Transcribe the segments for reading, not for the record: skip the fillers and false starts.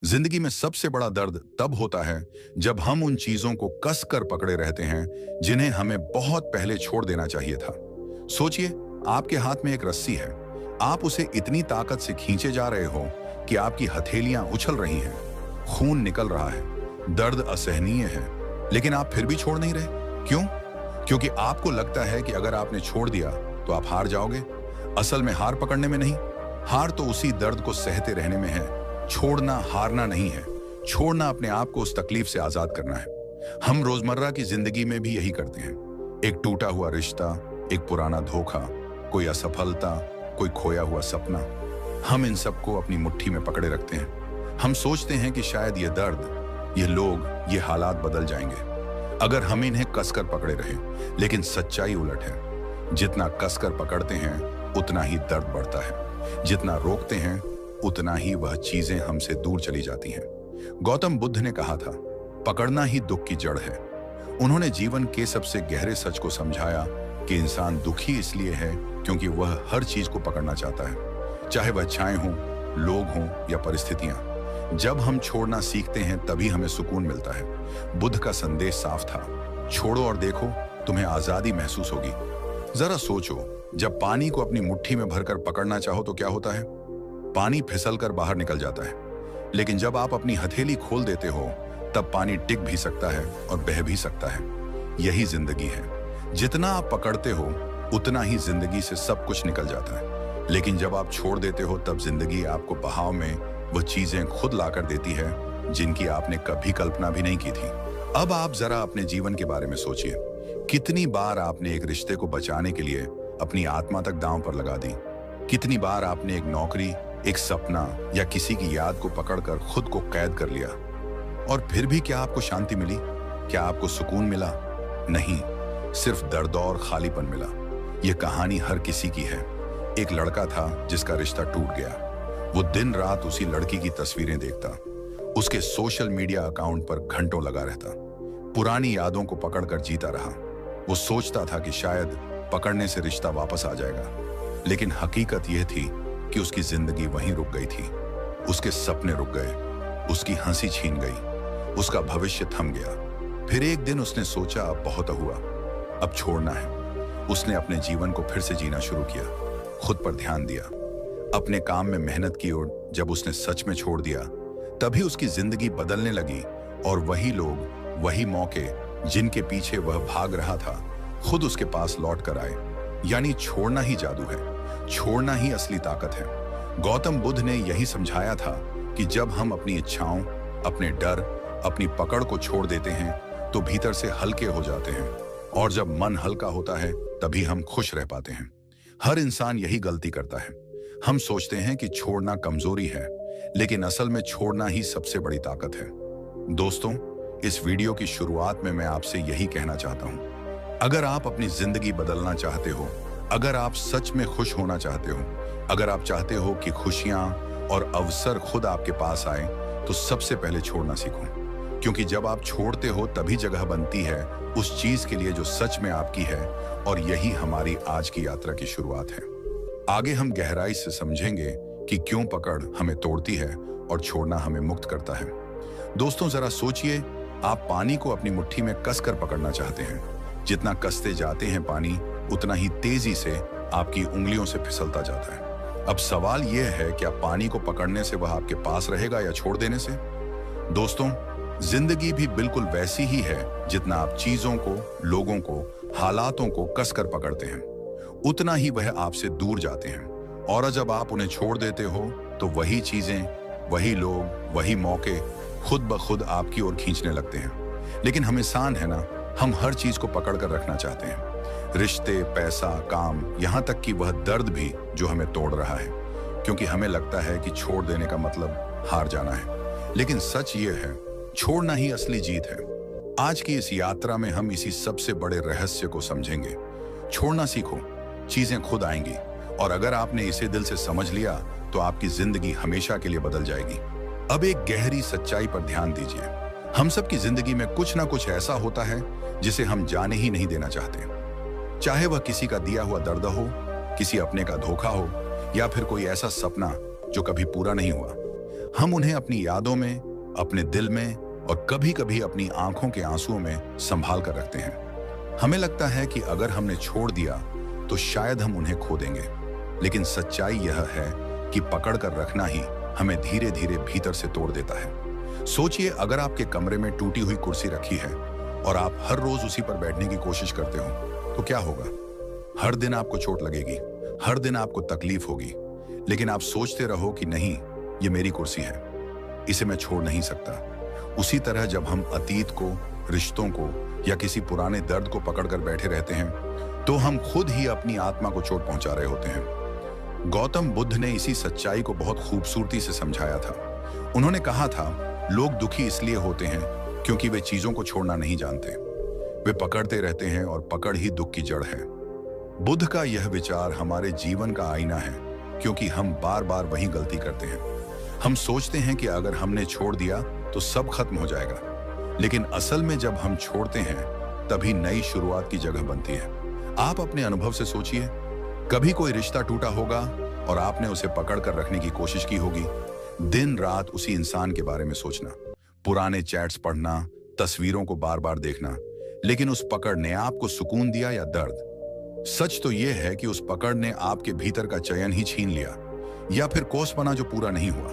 जिंदगी में सबसे बड़ा दर्द तब होता है जब हम उन चीजों को कस कर पकड़े रहते हैं जिन्हें हमें बहुत पहले छोड़ देना चाहिए था। सोचिए, आपके हाथ में एक रस्सी है। आप उसे इतनी ताकत से खींचे जा रहे हो कि आपकी हथेलियां उछल रही हैं, खून निकल रहा है, दर्द असहनीय है, लेकिन आप फिर भी छोड़ नहीं रहे। क्यों? क्योंकि आपको लगता है कि अगर आपने छोड़ दिया तो आप हार जाओगे। असल में हार पकड़ने में नहीं, हार तो उसी दर्द को सहते रहने में है। छोड़ना हारना नहीं है, छोड़ना अपने आप को उस तकलीफ से आजाद करना है। हम रोजमर्रा की जिंदगी में भी यही करते हैं। एक टूटा हुआ रिश्ता, एक पुराना धोखा, कोई असफलता, कोई खोया हुआ सपना, हम इन सबको अपनी मुट्ठी में पकड़े रखते हैं। हम सोचते हैं कि शायद ये दर्द, ये लोग, ये हालात बदल जाएंगे अगर हम इन्हें कसकर पकड़े रहें। लेकिन सच्चाई उलट है। जितना कसकर पकड़ते हैं उतना ही दर्द बढ़ता है, जितना रोकते हैं उतना ही वह चीजें हमसे दूर चली जाती हैं। गौतम बुद्ध ने कहा था, पकड़ना ही दुख की जड़ है। उन्होंने जीवन के सबसे गहरे सच को समझाया कि इंसान दुखी इसलिए है क्योंकि वह हर चीज को पकड़ना चाहता है, चाहे वह छाएं हों, लोग हों या परिस्थितियां। जब हम छोड़ना सीखते हैं तभी हमें सुकून मिलता है। बुद्ध का संदेश साफ था, छोड़ो और देखो, तुम्हें आजादी महसूस होगी। जरा सोचो, जब पानी को अपनी मुट्ठी में भरकर पकड़ना चाहो तो क्या होता है? पानी फिसल कर बाहर निकल जाता है। लेकिन जब आप अपनी हथेली खोल देते हो तब पानी टिक भी सकता है और बह भी सकता है। यही जिंदगी है। जितना आप पकड़ते हो उतना ही जिंदगी से सब कुछ निकल जाता है। लेकिन जब आप छोड़ देते हो तब जिंदगी आपको बहाव में वह चीजें खुद लाकर देती है जिनकी आपने कभी कल्पना भी नहीं की थी। अब आप जरा अपने जीवन के बारे में सोचिए। कितनी बार आपने एक रिश्ते को बचाने के लिए अपनी आत्मा तक दांव पर लगा दी? कितनी बार आपने एक नौकरी, एक सपना या किसी की याद को पकड़कर खुद को कैद कर लिया? और फिर भी क्या आपको शांति मिली? क्या आपको सुकून मिला? नहीं, सिर्फ दर्द और खालीपन मिला। यह कहानी हर किसी की है। एक लड़का था जिसका रिश्ता टूट गया। वो दिन रात उसी लड़की की तस्वीरें देखता, उसके सोशल मीडिया अकाउंट पर घंटों लगा रहता, पुरानी यादों को पकड़कर जीता रहा। वो सोचता था कि शायद पकड़ने से रिश्ता वापस आ जाएगा, लेकिन हकीकत यह थी कि उसकी जिंदगी वहीं रुक गई थी। उसके सपने रुक गए, उसकी हंसी छीन गई, उसका भविष्य थम गया। फिर एक दिन उसने सोचा, अब बहुत हुआ, अब छोड़ना है। उसने अपने जीवन को फिर से जीना शुरू किया, खुद पर ध्यान दिया, अपने काम में मेहनत की। और जब उसने सच में छोड़ दिया तभी उसकी जिंदगी बदलने लगी। और वही लोग, वही मौके जिनके पीछे वह भाग रहा था, खुद उसके पास लौट कर आए। यानी छोड़ना ही जादू है, छोड़ना ही असली ताकत है। गौतम बुद्ध ने यही समझाया था कि जब हम अपनी इच्छाओं, अपने डर, अपनी पकड़ को छोड़ देते हैं तो भीतर से हल्के हो जाते हैं। और जब मन हल्का होता है तभी हम खुश रह पाते हैं। हर इंसान यही गलती करता है। हम सोचते हैं कि छोड़ना कमजोरी है, लेकिन असल में छोड़ना ही सबसे बड़ी ताकत है। दोस्तों, इस वीडियो की शुरुआत में मैं आपसे यही कहना चाहता हूं, अगर आप अपनी जिंदगी बदलना चाहते हो, अगर आप सच में खुश होना चाहते हो, अगर आप चाहते हो कि खुशियां और अवसर खुद आपके पास आए, तो सबसे पहले छोड़ना सीखो। क्योंकि जब आप छोड़ते हो तभी जगह बनती है उस चीज के लिए जो सच में आपकी है। और यही हमारी आज की यात्रा की शुरुआत है। आगे हम गहराई से समझेंगे कि क्यों पकड़ हमें तोड़ती है और छोड़ना हमें मुक्त करता है। दोस्तों, जरा सोचिए, आप पानी को अपनी मुट्ठी में कसकर पकड़ना चाहते हैं। जितना कसते जाते हैं पानी उतना ही तेजी से आपकी उंगलियों से फिसलता जाता है। अब सवाल यह है, क्या पानी को पकड़ने से वह आपके पास रहेगा या छोड़ देने से? दोस्तों, जिंदगी भी बिल्कुल वैसी ही है। जितना आप चीजों को, लोगों को, हालातों को कसकर पकड़ते हैं उतना ही वह आपसे दूर जाते हैं। और जब आप उन्हें छोड़ देते हो तो वही चीजें, वही लोग, वही मौके खुद ब खुद आपकी ओर खींचने लगते हैं। लेकिन हम इंसान है ना, हम हर चीज को पकड़ कर रखना चाहते हैं। रिश्ते, पैसा, काम, यहां तक कि वह दर्द भी जो हमें तोड़ रहा है। क्योंकि हमें लगता है कि छोड़ देने का मतलब हार जाना है। लेकिन सच ये है, छोड़ना ही असली जीत है। आज की इस यात्रा में हम इसी सबसे बड़े रहस्य को समझेंगे। छोड़ना सीखो, चीजें खुद आएंगी। और अगर आपने इसे दिल से समझ लिया तो आपकी जिंदगी हमेशा के लिए बदल जाएगी। अब एक गहरी सच्चाई पर ध्यान दीजिए। हम सब की जिंदगी में कुछ ना कुछ ऐसा होता है जिसे हम जाने ही नहीं देना चाहते। चाहे वह किसी का दिया हुआ दर्द हो, किसी अपने का धोखा हो, या फिर कोई ऐसा सपना जो कभी पूरा नहीं हुआ। हम उन्हें अपनी यादों में, अपने दिल में और कभी-कभी अपनी आंखों के आंसुओं में संभाल कर रखते हैं। हमें लगता है कि अगर हमने छोड़ दिया तो शायद हम उन्हें खो देंगे, लेकिन सच्चाई यह है कि पकड़ कर रखना ही हमें धीरे धीरे भीतर से तोड़ देता है। सोचिए, अगर आपके कमरे में टूटी हुई कुर्सी रखी है और आप हर रोज उसी पर बैठने की कोशिश करते हो तो क्या होगा? हर दिन आपको चोट लगेगी, हर दिन आपको तकलीफ होगी, लेकिन आप सोचते रहो कि नहीं, ये मेरी कुर्सी है, इसे मैं छोड़ नहीं सकता। उसी तरह जब हम अतीत को, रिश्तों को या किसी पुराने दर्द को पकड़कर बैठे रहते हैं तो हम खुद ही अपनी आत्मा को चोट पहुंचा रहे होते हैं। गौतम बुद्ध ने इसी सच्चाई को बहुत खूबसूरती से समझाया था। उन्होंने कहा था, लोग दुखी इसलिए होते हैं क्योंकि वे चीजों को छोड़ना नहीं जानते। वे पकड़ते रहते हैं और पकड़ ही दुख की जड़ है। बुद्ध का यह विचार हमारे जीवन का आईना है, क्योंकि हम बार बार वही गलती करते हैं। हम सोचते हैं कि अगर हमने छोड़ दिया तो सब खत्म हो जाएगा, लेकिन असल में जब हम छोड़ते हैं तभी नई शुरुआत की जगह बनती है। आप अपने अनुभव से सोचिए, कभी कोई रिश्ता टूटा होगा और आपने उसे पकड़ कर रखने की कोशिश की होगी। दिन रात उसी इंसान के बारे में सोचना, पुराने चैट्स पढ़ना, तस्वीरों को बार बार देखना, लेकिन उस पकड़ ने आपको सुकून दिया या दर्द? सच तो यह है कि उस पकड़ ने आपके भीतर का चयन ही छीन लिया, या फिर कोस बना जो पूरा नहीं हुआ।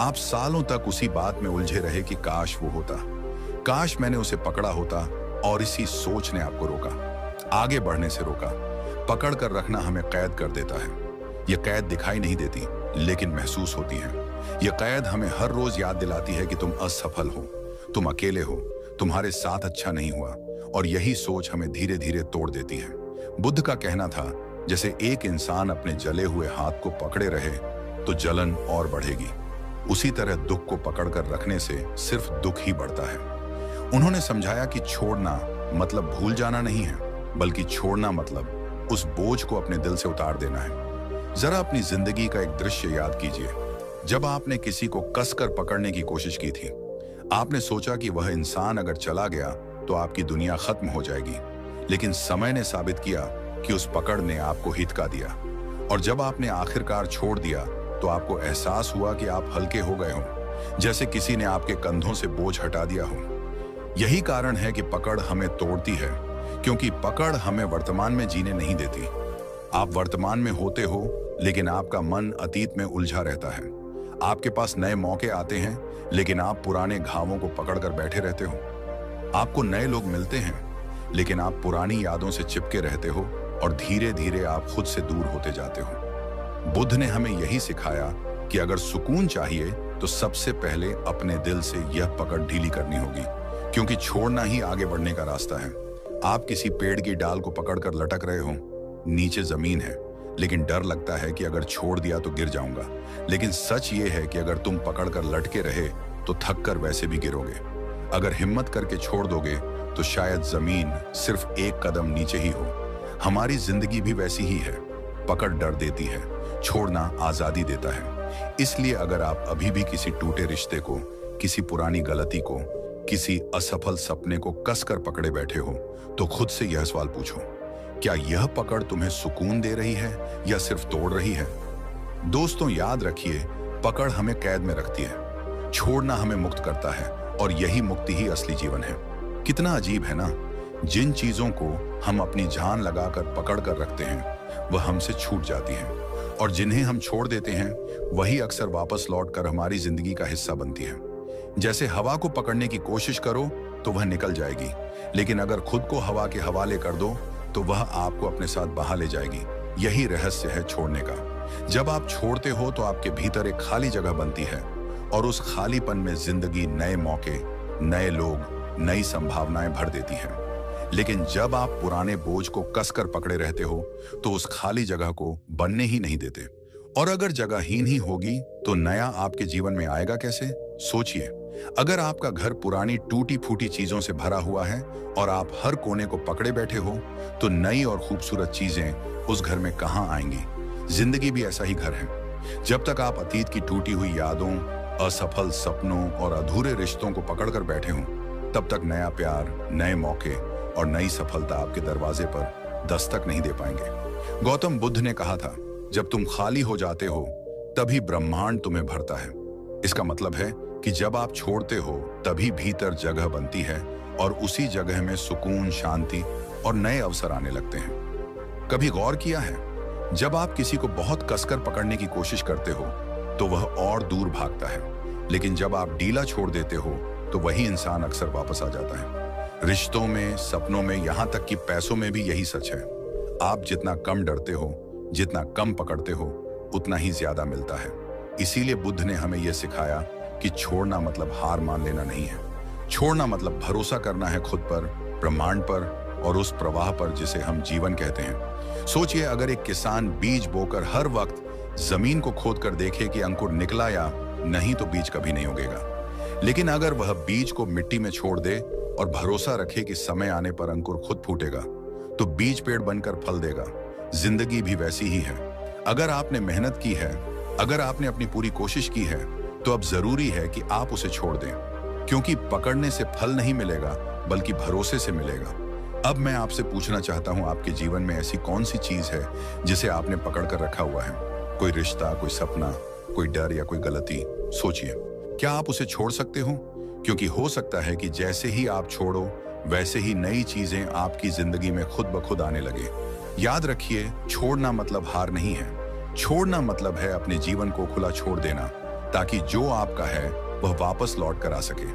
आप सालों तक उसी बात में उलझे रहे कि काश वो होता, काश मैंने उसे पकड़ा होता, और इसी सोच ने आपको रोका, आगे बढ़ने से रोका। पकड़ कर रखना हमें कैद कर देता है। यह कैद दिखाई नहीं देती, लेकिन महसूस होती है। यह कैद हमें हर रोज याद दिलाती है कि तुम असफल हो, तुम अकेले हो, तुम्हारे साथ अच्छा नहीं हुआ, और यही सोच हमें धीरे धीरे तोड़ देती है। बुद्ध का कहना था, जैसे एक इंसान अपने जले हुए हाथ को पकड़े रहे तो जलन और बढ़ेगी, उसी तरह दुख को पकड़कर रखने से सिर्फ दुख ही बढ़ता है। उन्होंने समझाया कि छोड़ना मतलब भूल जाना नहीं है, बल्कि छोड़ना मतलब उस बोझ को अपने दिल से उतार देना है। जरा अपनी जिंदगी का एक दृश्य याद कीजिए, जब आपने किसी को कसकर पकड़ने की कोशिश की थी। आपने सोचा कि वह इंसान अगर चला गया तो आपकी दुनिया खत्म हो जाएगी, लेकिन समय ने साबित किया कि उस पकड़ ने आपको हिचका दिया, और जब आपने आखिरकार छोड़ दिया तो आपको एहसास हुआ कि आप हल्के हो गए हो, जैसे किसी ने आपके कंधों से बोझ हटा दिया हो। यही कारण है कि पकड़ हमें तोड़ती है, क्योंकि पकड़ हमें वर्तमान में जीने नहीं देती। आप वर्तमान में होते हो, लेकिन आपका मन अतीत में उलझा रहता है। आपके पास नए मौके आते हैं, लेकिन आप पुराने घावों को पकड़कर बैठे रहते हो। आपको नए लोग मिलते हैं, लेकिन आप पुरानी यादों से चिपके रहते हो, और धीरे धीरे आप खुद से दूर होते जाते हो। बुद्ध ने हमें यही सिखाया कि अगर सुकून चाहिए तो सबसे पहले अपने दिल से यह पकड़ ढीली करनी होगी, क्योंकि छोड़ना ही आगे बढ़ने का रास्ता है। आप किसी पेड़ की डाल को पकड़कर लटक रहे हो, नीचे जमीन है, लेकिन डर लगता है कि अगर छोड़ दिया तो गिर जाऊंगा। लेकिन सच ये है कि अगर तुम पकड़कर लटके रहे तो थक कर वैसे भी गिरोगे। अगर हिम्मत करके छोड़ दोगे तो शायद जमीन सिर्फ एक कदम नीचे ही हो। हमारी जिंदगी भी वैसी ही है। पकड़ डर देती है, छोड़ना आजादी देता है। इसलिए अगर आप अभी भी किसी टूटे रिश्ते को, किसी पुरानी गलती को, किसी असफल सपने को कसकर पकड़े बैठे हो, तो खुद से यह सवाल पूछो, क्या यह पकड़ तुम्हें सुकून दे रही है या सिर्फ तोड़ रही है? दोस्तों, याद रखिए, पकड़ हमें कैद में रखती है, छोड़ना हमें मुक्त करता है, और यही मुक्ति ही असली जीवन है। कितना अजीब है ना, जिन चीजों को हम अपनी जान लगाकर पकड़ कर रखते हैं वह हमसे छूट जाती हैं, और जिन्हें हम छोड़ देते हैं वही अक्सर वापस लौटकर हमारी जिंदगी का हिस्सा बनती है। जैसे हवा को पकड़ने की कोशिश करो तो वह निकल जाएगी, लेकिन अगर खुद को हवा के हवाले कर दो तो वह आपको अपने साथ बहा ले जाएगी। यही रहस्य है छोड़ने का। जब आप छोड़ते हो तो आपके भीतर एक खाली जगह बनती है, और उस खालीपन में जिंदगी नए मौके, नए लोग, नई संभावनाएं भर देती है। लेकिन जब आप पुराने बोझ को कसकर पकड़े रहते हो तो उस खाली जगह को बनने ही नहीं देते, और अगर जगहहीन ही होगी तो नया आपके जीवन में आएगा कैसे? सोचिए, अगर आपका घर पुरानी टूटी फूटी चीजों से भरा हुआ है और आप हर कोने को पकड़े बैठे हो, तो नई और खूबसूरत चीजें उस घर में कहां आएंगी? जिंदगी भी ऐसा ही घर है। जब तक आप अतीत की टूटी हुई यादों, असफल सपनों और अधूरे रिश्तों को पकड़कर बैठे हो, तब तक नया प्यार, नए मौके और नई सफलता आपके दरवाजे पर दस्तक नहीं दे पाएंगे। गौतम बुद्ध ने कहा था, जब तुम खाली हो जाते हो तभी ब्रह्मांड तुम्हें भरता है। इसका मतलब है कि जब आप छोड़ते हो तभी भीतर जगह बनती है और उसी जगह में सुकून, शांति और नए अवसर आने लगते हैं। कभी गौर किया है, जब आप किसी को बहुत कसकर पकड़ने की कोशिश करते हो तो वह और दूर भागता है, लेकिन जब आप ढीला छोड़ देते हो तो वही इंसान अक्सर वापस आ जाता है। रिश्तों में, सपनों में, यहाँ तक कि पैसों में भी यही सच है। आप जितना कम डरते हो, जितना कम पकड़ते हो, उतना ही ज्यादा मिलता है। इसीलिए बुद्ध ने हमें यह सिखाया कि छोड़ना मतलब हार मान लेना नहीं है। छोड़ना मतलब भरोसा करना है खुद पर, ब्रह्मांड पर और उस प्रवाह पर जिसे हम जीवन कहते हैं। सोचिए, अगर एक किसान बीज बोकर हर वक्त जमीन को खोद कर देखे कि अंकुर निकला या नहीं तो बीज कभी नहीं उगेगा। लेकिन अगर वह बीज को मिट्टी में छोड़ दे और भरोसा रखे कि समय आने पर अंकुर खुद फूटेगा, तो बीज पेड़ बनकर फल देगा। जिंदगी भी वैसी ही है। अगर आपने मेहनत की है, अगर आपने अपनी पूरी कोशिश की है, तो अब जरूरी है कि आप उसे छोड़ दें, क्योंकि पकड़ने से फल नहीं मिलेगा बल्कि भरोसे से मिलेगा। अब मैं आपसे पूछना चाहता हूं, आपके जीवन में ऐसी कौन सी चीज है जिसे आपने पकड़ कर रखा हुआ है? कोई रिश्ता, कोई सपना, कोई डर या कोई गलती? सोचिए, क्या आप उसे छोड़ सकते हो? क्योंकि हो सकता है कि जैसे ही आप छोड़ो, वैसे ही नई चीजें आपकी जिंदगी में खुद ब खुद आने लगे। याद रखिए, छोड़ना मतलब हार नहीं है। छोड़ना मतलब है अपने जीवन को खुला छोड़ देना, ताकि जो आपका है वह वापस लौट कर आ सके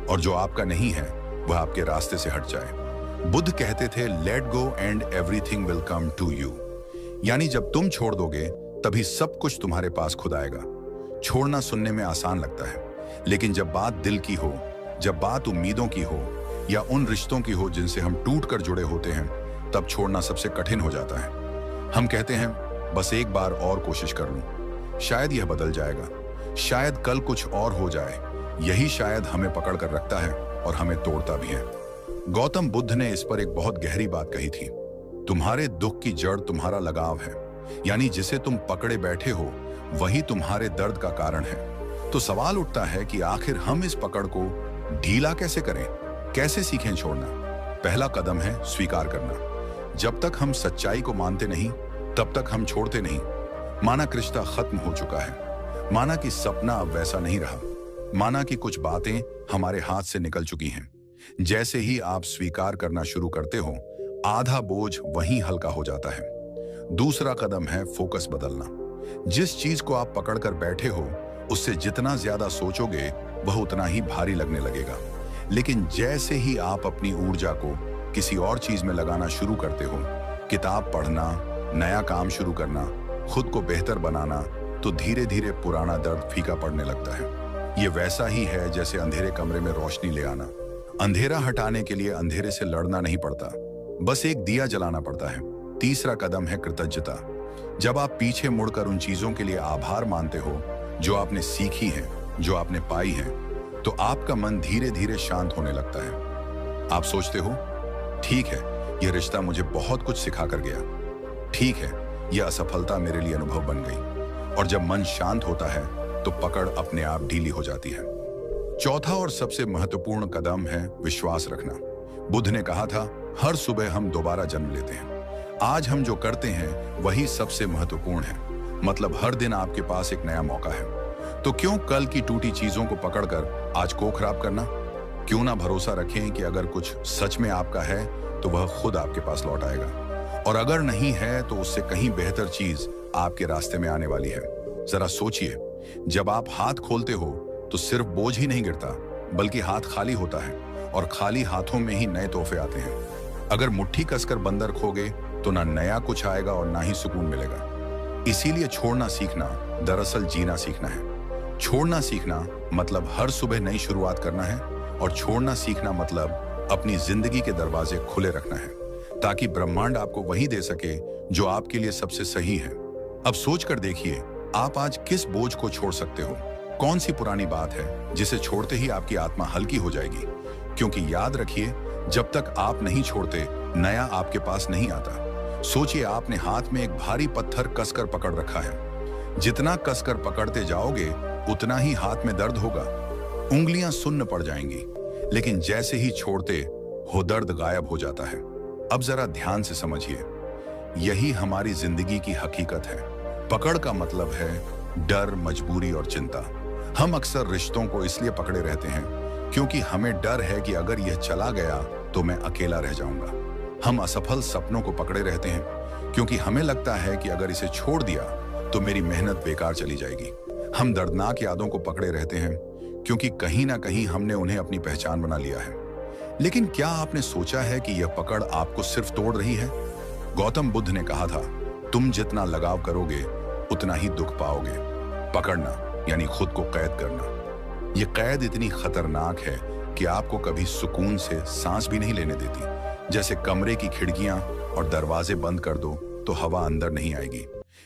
और जो आपका नहीं है वह आपके रास्ते से हट जाए। बुद्ध कहते थे, let go and everything will come to you. यानी जब तुम छोड़ दोगे तभी सब कुछ तुम्हारे पास खुद आएगा। छोड़ना सुनने में आसान लगता है, लेकिन जब बात दिल की हो, जब बात उम्मीदों की हो या उन रिश्तों की हो जिनसे हम टूट कर जुड़े होते हैं, तब छोड़ना सबसे कठिन हो जाता है। हम कहते हैं, बस एक बार और कोशिश कर लूं, शायद यह बदल जाएगा, शायद कल कुछ और हो जाए। यही शायद हमें पकड़ कर रखता है और हमें तोड़ता भी है। गौतम बुद्ध ने इस पर एक बहुत गहरी बात कही थी, तुम्हारे दुख की जड़ तुम्हारा लगाव है। यानी जिसे तुम पकड़े बैठे हो वही तुम्हारे दर्द का कारण है। तो सवाल उठता है कि आखिर हम इस पकड़ को ढीला कैसे करें, कैसे सीखें छोड़ना? पहला कदम है स्वीकार करना। जब तक हम सच्चाई को मानते नहीं, तब तक हम छोड़ते नहीं। माना कि रिश्ता खत्म हो चुका है, माना कि सपना अब वैसा नहीं रहा, माना कि कुछ बातें हमारे हाथ से निकल चुकी हैं। जैसे ही आप स्वीकार करना शुरू करते हो, आधा बोझ वहीं हल्का हो जाता है। दूसरा कदम है फोकस बदलना। जिस चीज को आप पकड़ कर बैठे हो, उससे जितना ज्यादा सोचोगे वह उतना ही भारी लगने लगेगा। लेकिन जैसे ही आप अपनी ऊर्जा को किसी और चीज में लगाना शुरू करते हो, किताब पढ़ना, नया काम शुरू करना, खुद को बेहतर बनाना, तो धीरे धीरे पुराना दर्द फीका पड़ने लगता है। ये वैसा ही है जैसे अंधेरे कमरे में रोशनी ले आना। अंधेरा हटाने के लिए अंधेरे से लड़ना नहीं पड़ता, बस एक दिया जलाना पड़ता है। तीसरा कदम है कृतज्ञता। जब आप पीछे मुड़कर उन चीजों के लिए आभार मानते हो जो आपने सीखी हैं, जो आपने पाई हैं, तो आपका मन धीरे धीरे शांत होने लगता है। आप सोचते हो, ठीक है, यह रिश्ता मुझे बहुत कुछ सिखा कर गया, ठीक है, यह असफलता मेरे लिए अनुभव बन गई। और जब मन शांत होता है तो पकड़ अपने आप ढीली हो जाती है। चौथा और सबसे महत्वपूर्ण कदम है विश्वास रखना। बुद्ध ने कहा था, हर सुबह हम दोबारा जन्म लेते हैं। आज हम जो करते हैं वही सबसे महत्वपूर्ण है। मतलब हर दिन आपके पास एक नया मौका है। तो क्यों कल की टूटी चीजों को पकड़कर आज को खराब करना? क्यों ना भरोसा रखें कि अगर कुछ सच में आपका है तो वह खुद आपके पास लौट आएगा, और अगर नहीं है तो उससे कहीं बेहतर चीज आपके रास्ते में आने वाली है। जरा सोचिए, जब आप हाथ खोलते हो तो सिर्फ बोझ ही नहीं गिरता, बल्कि हाथ खाली होता है, और खाली हाथों में ही नए तोहफे आते हैं। अगर मुट्ठी कसकर बंद रखोगे तो ना नया कुछ आएगा और ना ही सुकून मिलेगा। इसीलिए छोड़ना सीखना दरअसल जीना सीखना है। छोड़ना सीखना मतलब हर सुबह नई शुरुआत करना है, और छोड़ना सीखना मतलब अपनी जिंदगी के दरवाजे खुले रखना है, ताकि ब्रह्मांड आपको वही दे सके जो आपके लिए सबसे सही है। अब सोच कर देखिए, आप आज किस बोझ को छोड़ सकते हो? कौन सी पुरानी बात है जिसे छोड़ते ही आपकी आत्मा हल्की हो जाएगी? क्योंकि याद रखिए, जब तक आप नहीं छोड़ते, नया आपके पास नहीं आता। सोचिए, आपने हाथ में एक भारी पत्थर कसकर पकड़ रखा है। जितना कसकर पकड़ते जाओगे उतना ही हाथ में दर्द होगा, उंगलियां सुन्न पड़ जाएंगी, लेकिन जैसे ही छोड़ते हो दर्द गायब हो जाता है। अब जरा ध्यान से समझिए, यही हमारी जिंदगी की हकीकत है। पकड़ का मतलब है डर, मजबूरी और चिंता। हम अक्सर रिश्तों को इसलिए पकड़े रहते हैं क्योंकि हमें डर है कि अगर यह चला गया तो मैं अकेला रह जाऊंगा। हम असफल सपनों को पकड़े रहते हैं क्योंकि हमें लगता है कि अगर इसे छोड़ दिया तो मेरी मेहनत बेकार चली जाएगी। हम दर्दनाक यादों को पकड़े रहते हैं क्योंकि कहीं ना कहीं हमने उन्हें अपनी पहचान बना लिया है। लेकिन क्या आपने सोचा है कि यह पकड़ आपको सिर्फ तोड़ रही है? गौतम बुद्ध ने कहा था, तुम जितना लगाव करोगे उतना ही दुख पाओगे। पकड़ना यानी खुद को कैद करना। यह कैद इतनी खतरनाक है कि आपको कभी सुकून से सांस भी नहीं लेने देती। जैसे कमरे की खिड़कियां और दरवाजे बंद कर दो तो हवा अंदर नहीं आएगी,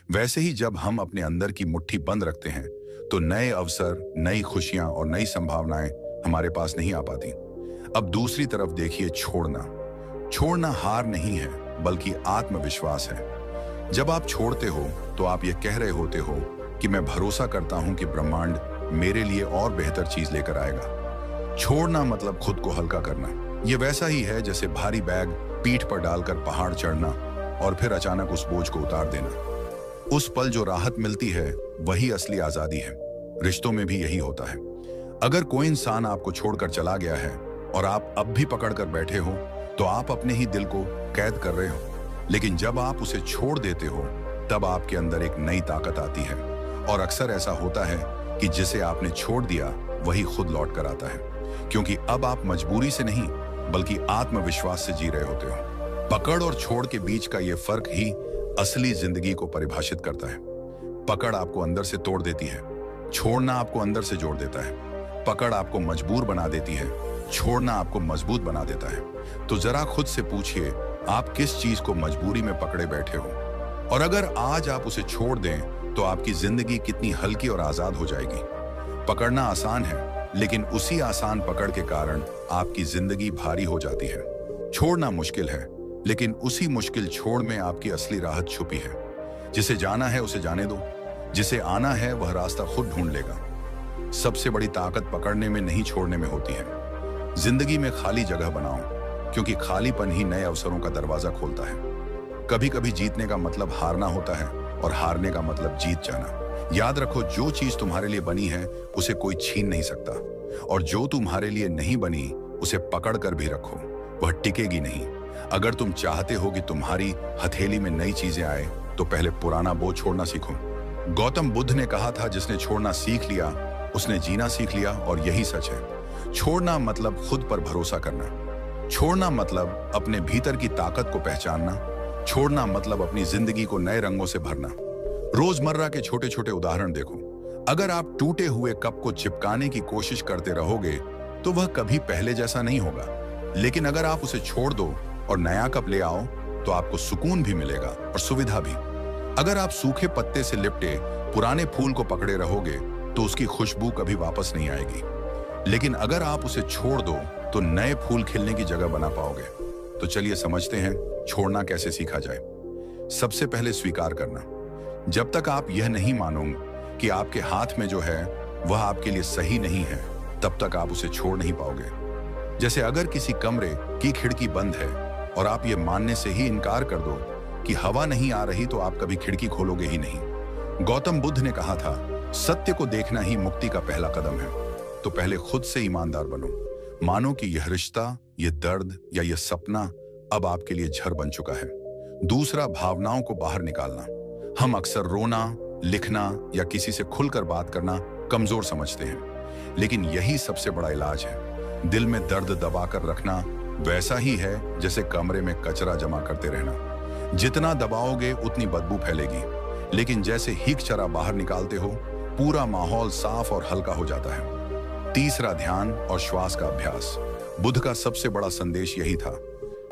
वैसे ही जब हम अपने अंदर की मुट्ठी बंद रखते हैं तो नए अवसर, नई खुशियां और नई संभावनाएं हमारे पास नहीं आ पाती। अब दूसरी तरफ देखिए, छोड़ना। छोड़ना हार नहीं है बल्कि आत्मविश्वास है। जब आप छोड़ते हो तो आप ये कह रहे होते हो कि मैं भरोसा करता हूं कि ब्रह्मांड मेरे लिए और बेहतर चीज लेकर आएगा। छोड़ना मतलब खुद को हल्का करना। यह वैसा ही है जैसे भारी बैग पीठ पर डालकर पहाड़ चढ़ना और फिर अचानक उस बोझ को उतार देना। उस पल जो राहत मिलती है वही असली आजादी है। रिश्तों में भी यही होता है। अगर कोई इंसान आपको छोड़कर चला गया है और आप अब भी पकड़ कर बैठे हो तो आप अपने ही दिल को कैद कर रहे हो। लेकिन जब आप उसे छोड़ देते हो तब आपके अंदर एक नई ताकत आती है। और अक्सर ऐसा होता है कि जिसे आपने छोड़ दिया वही खुद लौट कर आता है, क्योंकि अब आप मजबूरी से नहीं बल्कि आत्मविश्वास से जी रहे होते हो। पकड़ और छोड़ के बीच का यह फर्क ही असली जिंदगी को परिभाषित करता है। पकड़ आपको अंदर से तोड़ देती है, छोड़ना आपको अंदर से जोड़ देता है। पकड़ आपको मजबूर बना देती है, छोड़ना आपको मजबूत बना देता है। तो जरा खुद से पूछिए, आप किस चीज को मजबूरी में पकड़े बैठे हो? और अगर आज आप उसे छोड़ दें तो आपकी जिंदगी कितनी हल्की और आजाद हो जाएगी। पकड़ना आसान है, लेकिन उसी आसान पकड़ के कारण आपकी जिंदगी भारी हो जाती है। छोड़ना मुश्किल है, लेकिन उसी मुश्किल छोड़ में आपकी असली राहत छुपी है। जिसे जाना है उसे जाने दो, जिसे आना है वह रास्ता खुद ढूंढ लेगा। सबसे बड़ी ताकत पकड़ने में नहीं, छोड़ने में होती है। जिंदगी में खाली जगह बनाओ, क्योंकि खालीपन ही नए अवसरों का दरवाजा खोलता है। कभी कभी जीतने का मतलब हारना होता है और हारने का मतलब जीत जाना। याद रखो, जो चीज तुम्हारे लिए बनी है उसे कोई छीन नहीं सकता, और जो तुम्हारे लिए नहीं बनी उसे पकड़ कर भी रखो, वह टिकेगी नहीं। अगर तुम चाहते हो कि तुम्हारी हथेली में नई चीजें आए तो पहले पुराना बोझ छोड़ना सीखो। गौतम बुद्ध ने कहा था, जिसने छोड़ना सीख लिया उसने जीना सीख लिया, और यही सच है। छोड़ना मतलब खुद पर भरोसा करना। छोड़ना मतलब अपने भीतर की ताकत को पहचानना। छोड़ना मतलब अपनी जिंदगी को नए रंगों से भरना। रोजमर्रा के छोटे छोटे उदाहरण देखो। अगर आप टूटे हुए कप को चिपकाने की कोशिश करते रहोगे तो वह कभी पहले जैसा नहीं होगा, लेकिन अगर आप उसे छोड़ दो और नया कप ले आओ तो आपको सुकून भी मिलेगा और सुविधा भी। अगर आप सूखे पत्ते से लिपटे पुराने फूल को पकड़े रहोगे तो उसकी खुशबू कभी वापस नहीं आएगी, लेकिन अगर आप उसे छोड़ दो तो नए फूल खिलने की जगह बना पाओगे। तो चलिए समझते हैं छोड़ना कैसे सीखा जाए। सबसे पहले स्वीकार करना। जब तक आप यह नहीं मानोगे कि आपके हाथ में जो है वह आपके लिए सही नहीं है, तब तक आप उसे छोड़ नहीं पाओगे। जैसे अगर किसी कमरे की खिड़की बंद है और आप ये मानने से ही इनकार कर दो कि हवा नहीं आ रही, तो आप कभी खिड़की खोलोगे ही नहीं। गौतम बुद्ध ने कहा था, सत्य को देखना ही मुक्ति का पहला कदम है। तो पहले खुद से ईमानदार बनो। मानो कि यह रिश्ता, यह दर्द या यह सपना अब आपके लिए झर बन चुका है। दूसरा, भावनाओं को बाहर निकालना। हम अक्सर रोना, लिखना या किसी से खुलकर बात करना कमजोर समझते हैं, लेकिन यही सबसे बड़ा इलाज है। दिल में दर्द दबाकर रखना वैसा ही है जैसे कमरे में कचरा जमा करते रहना। जितना दबाओगे उतनी बदबू फैलेगी, लेकिन जैसे ही कचरा बाहर निकालते हो पूरा माहौल साफ और हल्का हो जाता है। तीसरा, ध्यान और श्वास का अभ्यास। बुद्ध का सबसे बड़ा संदेश यही था,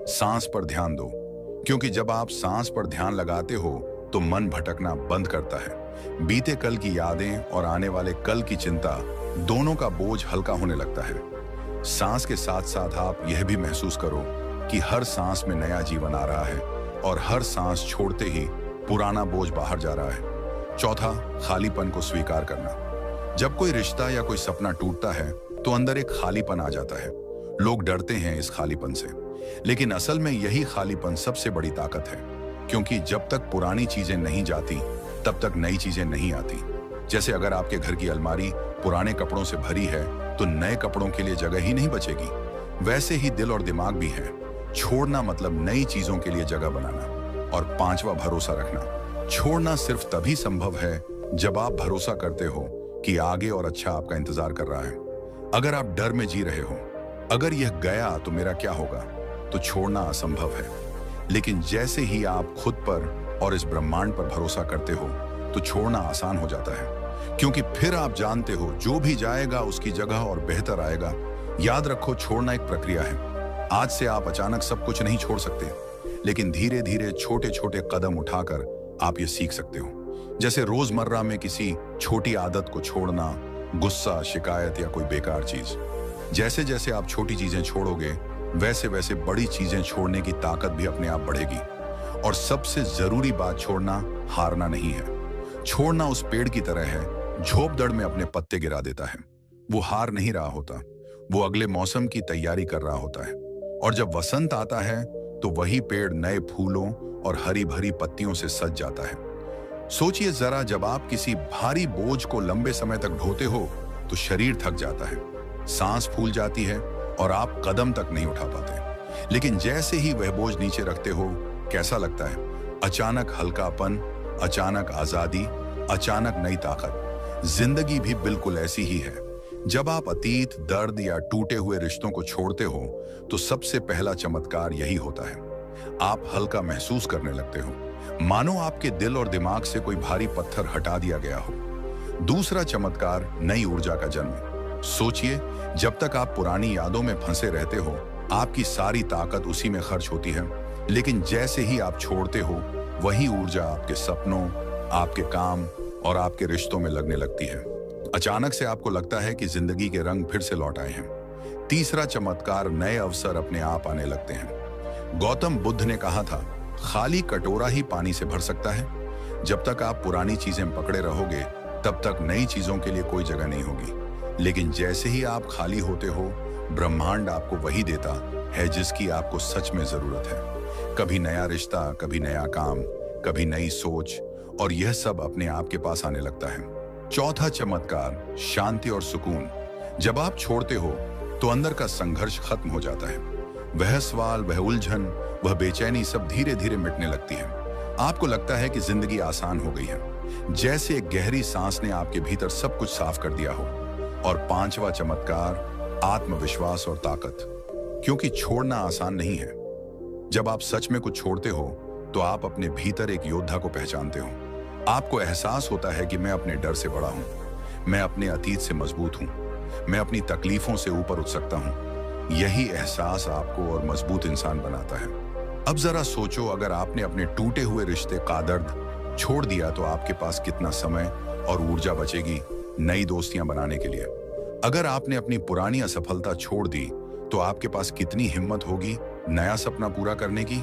सांस पर ध्यान दो, क्योंकि जब आप सांस पर ध्यान लगाते हो तो मन भटकना बंद करता है। बीते कल की यादें और आने वाले कल की चिंता, दोनों का बोझ हल्का होने लगता है। सांस के साथ साथ आप यह भी महसूस करो कि हर सांस में नया जीवन आ रहा है और हर सांस छोड़ते ही पुराना बोझ बाहर जा रहा है। चौथा, खालीपन को स्वीकार करना। जब कोई रिश्ता या कोई सपना टूटता है तो अंदर एक खालीपन आ जाता है। लोग डरते हैं इस खालीपन से, लेकिन असल में यही खालीपन सबसे बड़ी ताकत है, क्योंकि जब तक पुरानी चीजें नहीं जाती तब तक नई चीजें नहीं आती। जैसे अगर आपके घर की अलमारी पुराने कपड़ों से भरी है तो नए कपड़ों के लिए जगह ही नहीं बचेगी। वैसे ही दिल और दिमाग भी है। छोड़ना मतलब नई चीजों के लिए जगह बनाना। और पांचवा, भरोसा रखना। छोड़ना सिर्फ तभी संभव है जब आप भरोसा करते हो कि आगे और अच्छा आपका इंतजार कर रहा है। अगर आप डर में जी रहे हो, अगर यह गया तो मेरा क्या होगा, तो छोड़ना असंभव है। लेकिन जैसे ही आप खुद पर और इस ब्रह्मांड पर भरोसा करते हो तो छोड़ना आसान हो जाता है, क्योंकि फिर आप जानते हो जो भी जाएगा उसकी जगह और बेहतर आएगा। याद रखो, छोड़ना एक प्रक्रिया है। आज से आप अचानक सब कुछ नहीं छोड़ सकते, लेकिन धीरे धीरे छोटे छोटे कदम उठाकर आप ये सीख सकते हो। जैसे रोजमर्रा में किसी छोटी आदत को छोड़ना, गुस्सा, शिकायत या कोई बेकार चीज। जैसे जैसे आप छोटी चीजें छोड़ोगे वैसे वैसे बड़ी चीजें छोड़ने की ताकत भी अपने आप बढ़ेगी। और सबसे जरूरी बात, छोड़ना हारना नहीं है। छोड़ना उस पेड़ की तरह है झोपड़पन में अपने पत्ते गिरा देता है। वो हार नहीं रहा होता, वो अगले मौसम की तैयारी कर रहा होता है। और जब वसंत आता है तो वही पेड़ नए फूलों और हरी भरी पत्तियों से सज जाता है। सोचिए जरा, जब आप किसी भारी बोझ को लंबे समय तक ढोते हो तो शरीर थक जाता है, सांस फूल जाती है और आप कदम तक नहीं उठा पाते। लेकिन जैसे ही वह बोझ नीचे रखते हो, कैसा लगता है? अचानक हल्कापन, अचानक आजादी, अचानक नई ताकत। जिंदगी भी बिल्कुल ऐसी ही है। जब आप अतीत, दर्द या टूटे हुए रिश्तों को छोड़ते हो तो सबसे पहला चमत्कार यही होता है। आप हल्का महसूस करने लगते हो, मानो आपके दिल और दिमाग से कोई भारी पत्थर हटा दिया गया हो। दूसरा चमत्कार, नई ऊर्जा का जन्म। सोचिए, जब तक आप पुरानी यादों में फंसे रहते हो, आपकी सारी ताकत उसी में खर्च होती है। लेकिन जैसे ही आप छोड़ते हो, वही ऊर्जा आपके सपनों, आपके काम और आपके रिश्तों में लगने लगती है। अचानक से आपको लगता है कि जिंदगी के रंग फिर से लौट आए हैं। तीसरा चमत्कार, नए अवसर अपने आप आने लगते हैं। गौतम बुद्ध ने कहा था, खाली कटोरा ही पानी से भर सकता है। जब तक आप पुरानी चीजें पकड़े रहोगे, तब तक नई चीजों के लिए कोई जगह नहीं होगी। लेकिन जैसे ही आप खाली होते हो, ब्रह्मांड आपको वही देता है जिसकी आपको सच में जरूरत है। कभी नया रिश्ता, कभी नया काम, कभी नई सोच, और यह सब अपने आप के पास आने लगता है। चौथा चमत्कार, शांति और सुकून। जब आप छोड़ते हो तो अंदर का संघर्ष खत्म हो जाता है। वह सवाल, वह उलझन, वह बेचैनी सब धीरे धीरे मिटने लगती है। आपको लगता है कि जिंदगी आसान हो गई है, जैसे एक गहरी सांस ने आपके भीतर सब कुछ साफ कर दिया हो। और पांचवा चमत्कार, आत्मविश्वास और ताकत। क्योंकि छोड़ना आसान नहीं है। जब आप सच में कुछ छोड़ते हो तो आप अपने भीतर एक योद्धा को पहचानते हो। आपको एहसास होता है कि मैं अपने डर से बड़ा हूं, मैं अपने अतीत से मजबूत हूं, मैं अपनी तकलीफों से ऊपर उठ सकता हूं। यही एहसास आपको और मजबूत इंसान बनाता है। अब जरा सोचो, अगर आपने अपने टूटे हुए रिश्ते का दर्द छोड़ दिया तो आपके पास कितना समय और ऊर्जा बचेगी नई दोस्तियां बनाने के लिए। अगर आपने अपनी पुरानी असफलता छोड़ दी तो आपके पास कितनी हिम्मत होगी नया सपना पूरा करने की।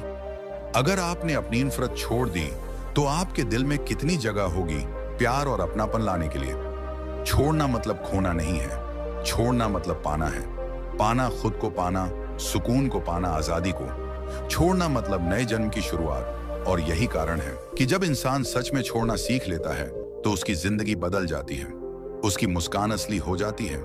अगर आपने अपनी नफरत छोड़ दी तो आपके दिल में कितनी जगह होगी प्यार और अपनापन लाने के लिए। छोड़ना मतलब खोना नहीं है, छोड़ना मतलब पाना है। पाना खुद को पाना, सुकून को पाना, आजादी को। छोड़ना मतलब नए जन्म की शुरुआत। और यही कारण है कि जब इंसान सच में छोड़ना सीख लेता है तो उसकी जिंदगी बदल जाती है। उसकी मुस्कान असली हो जाती है,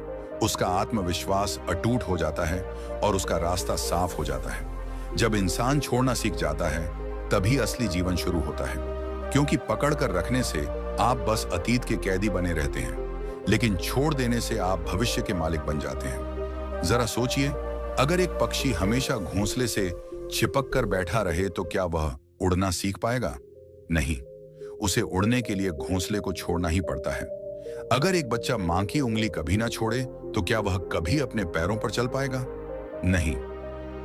उसका आत्मविश्वास अटूट हो जाता है और उसका रास्ता साफ हो जाता है। जब इंसान छोड़ना सीख जाता है तभी असली जीवन शुरू होता है। क्योंकि पकड़ कर रखने से आप बस अतीत के कैदी बने रहते हैं, लेकिन छोड़ देने से आप भविष्य के मालिक बन जाते हैं। जरा सोचिए, अगर एक पक्षी हमेशा घोंसले से चिपक कर बैठा रहे तो क्या वह उड़ना सीख पाएगा? नहीं, उसे उड़ने के लिए घोंसले को छोड़ना ही पड़ता है। अगर एक बच्चा मां की उंगली कभी ना छोड़े तो क्या वह कभी अपने पैरों पर चल पाएगा? नहीं,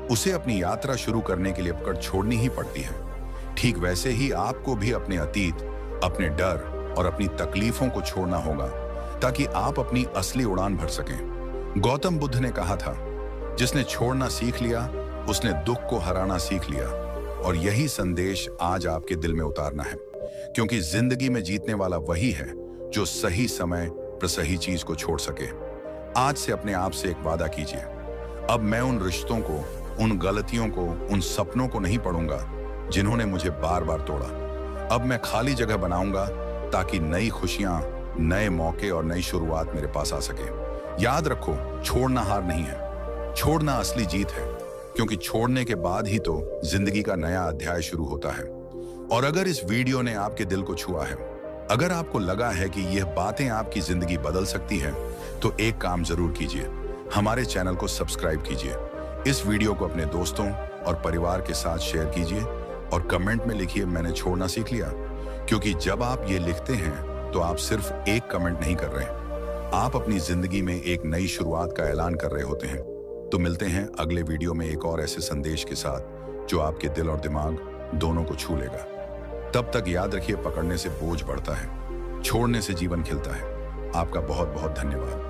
उसे अपनी यात्रा शुरू करने के लिए पकड़ छोड़नी ही पड़ती है। ठीक वैसे ही आपको भी अपने अतीत, अपने डर और अपनी तकलीफों को छोड़ना होगा ताकि आप अपनी असली उड़ान भर सकें। गौतम बुद्ध ने कहा था, जिसने छोड़ना सीख लिया उसने दुख को हराना सीख लिया। और यही संदेश आज आपके दिल में उतारना है, क्योंकि जिंदगी में जीतने वाला वही है जो सही समय पर सही चीज को छोड़ सके। आज से अपने आप से एक वादा कीजिए, अब मैं उन रिश्तों को, उन गलतियों को, उन सपनों को नहीं पढ़ूंगा जिन्होंने मुझे बार बार तोड़ा। अब मैं खाली जगह बनाऊंगा ताकि नई खुशियां, नए मौके और नई शुरुआत मेरे पास आ सके। याद रखो, छोड़ना हार नहीं है, छोड़ना असली जीत है, क्योंकि छोड़ने के बाद ही तो जिंदगी का नया अध्याय शुरू होता है। और अगर इस वीडियो ने आपके दिल को छुआ है, अगर आपको लगा है कि यह बातें आपकी जिंदगी बदल सकती हैं, तो एक काम जरूर कीजिए, हमारे चैनल को सब्सक्राइब कीजिए। इस वीडियो को अपने दोस्तों और परिवार के साथ शेयर कीजिए और कमेंट में लिखिए, मैंने छोड़ना सीख लिया। क्योंकि जब आप ये लिखते हैं तो आप सिर्फ एक कमेंट नहीं कर रहे, आप अपनी जिंदगी में एक नई शुरुआत का ऐलान कर रहे होते हैं। तो मिलते हैं अगले वीडियो में एक और ऐसे संदेश के साथ जो आपके दिल और दिमाग दोनों को छू लेगा। तब तक याद रखिए, पकड़ने से बोझ बढ़ता है, छोड़ने से जीवन खिलता है। आपका बहुत बहुत धन्यवाद।